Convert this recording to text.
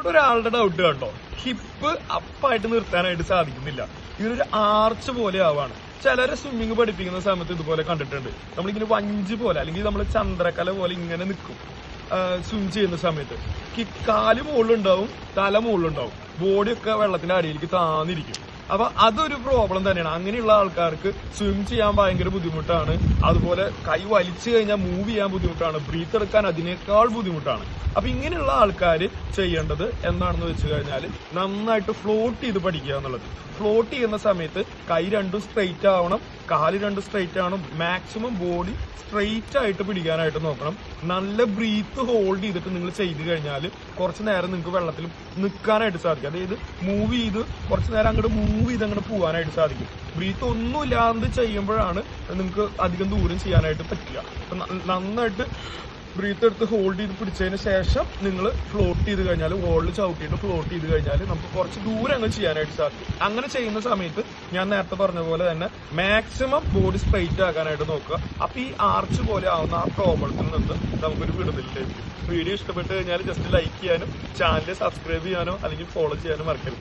ഇവിടെ ഒരാളുടെ ഡൗട്ട് കണ്ടോ, ഹിപ്പ് അപ്പായിട്ട് നിർത്താനായിട്ട് സാധിക്കുന്നില്ല. ഇതൊരു ആർച്ച് പോലെ ആവാണ്. ചിലരെ സ്വിമ്മിങ് പഠിപ്പിക്കുന്ന സമയത്ത് ഇതുപോലെ കണ്ടിട്ടുണ്ട്. നമ്മളിങ്ങനെ വഞ്ചി പോലെ അല്ലെങ്കിൽ നമ്മൾ ചന്ദ്രക്കല പോലെ ഇങ്ങനെ നിൽക്കും സ്വിം ചെയ്യുന്ന സമയത്ത്. കാല് മുകളിലുണ്ടാവും, തല മുകളിലുണ്ടാവും, ബോഡിയൊക്കെ വെള്ളത്തിന്റെ അടിയിലേക്ക് താന്നിരിക്കും. അപ്പൊ അതൊരു പ്രോബ്ലം തന്നെയാണ്. അങ്ങനെയുള്ള ആൾക്കാർക്ക് സ്വിം ചെയ്യാൻ ഭയങ്കര ബുദ്ധിമുട്ടാണ്. അതുപോലെ കൈ വലിച്ചു കഴിഞ്ഞാൽ മൂവ് ചെയ്യാൻ ബുദ്ധിമുട്ടാണ്, ബ്രീത്ത് എടുക്കാൻ അതിനേക്കാൾ ബുദ്ധിമുട്ടാണ്. അപ്പൊ ഇങ്ങനെയുള്ള ആൾക്കാർ ചെയ്യേണ്ടത് എന്താണെന്ന് വെച്ച് കഴിഞ്ഞാൽ നന്നായിട്ട് ഫ്ലോട്ട് ചെയ്ത് പഠിക്കുക എന്നുള്ളത്. ഫ്ലോട്ട് ചെയ്യുന്ന സമയത്ത് കൈ രണ്ടും സ്ട്രെയിറ്റ് ആവണം, കാല് രണ്ടും സ്ട്രെയിറ്റ് ആവണം, മാക്സിമം ബോഡി സ്ട്രെയിറ്റ് ആയിട്ട് പിടിക്കാനായിട്ട് നോക്കണം. നല്ല ബ്രീത്ത് ഹോൾഡ് ചെയ്തിട്ട് നിങ്ങൾ ചെയ്ത് കഴിഞ്ഞാൽ കുറച്ച് നേരം നിങ്ങൾക്ക് വെള്ളത്തിൽ നിൽക്കാനായിട്ട് സാധിക്കും. അതായത് മൂവ് ചെയ്ത് കുറച്ച് നേരം അങ്ങോട്ട് മൂവ് ചെയ്ത് അങ്ങോട്ട് പോകാനായിട്ട് സാധിക്കും. ബ്രീത്ത് ഒന്നും ഇല്ലാണ്ട് ചെയ്യുമ്പോഴാണ് നിങ്ങൾക്ക് അധികം ദൂരം ചെയ്യാനായിട്ട് പറ്റില്ല. നന്നായിട്ട് ബ്രീത്ത് എടുത്ത് ഹോൾഡ് ചെയ്ത് പിടിച്ചതിന് ശേഷം നിങ്ങൾ ഫ്ലോട്ട് ചെയ്ത് കഴിഞ്ഞാൽ, വോളിൽ ചവിട്ടിയിട്ട് ഫ്ലോട്ട് ചെയ്ത് കഴിഞ്ഞാൽ നമുക്ക് കുറച്ച് ദൂരം അങ്ങ് ചെയ്യാനായിട്ട് സാധിക്കും. അങ്ങനെ ചെയ്യുന്ന സമയത്ത് ഞാൻ നേരത്തെ പറഞ്ഞ പോലെ തന്നെ മാക്സിമം ബോഡി സ്ട്രെയിറ്റ് ആക്കാനായിട്ട് നോക്കുക. അപ്പൊ ഈ ആർച്ച് പോലെ ആവുന്ന ആ പ്രോബ്ലത്തിൽ നിന്ന് നമുക്കൊരു വിടുതൽ ലഭിക്കും. വീഡിയോ ഇഷ്ടപ്പെട്ട് കഴിഞ്ഞാൽ ജസ്റ്റ് ലൈക്ക് ചെയ്യാനും ചാനൽ സബ്സ്ക്രൈബ് ചെയ്യാനോ അല്ലെങ്കിൽ ഫോളോ ചെയ്യാനോ മറക്കരുത്.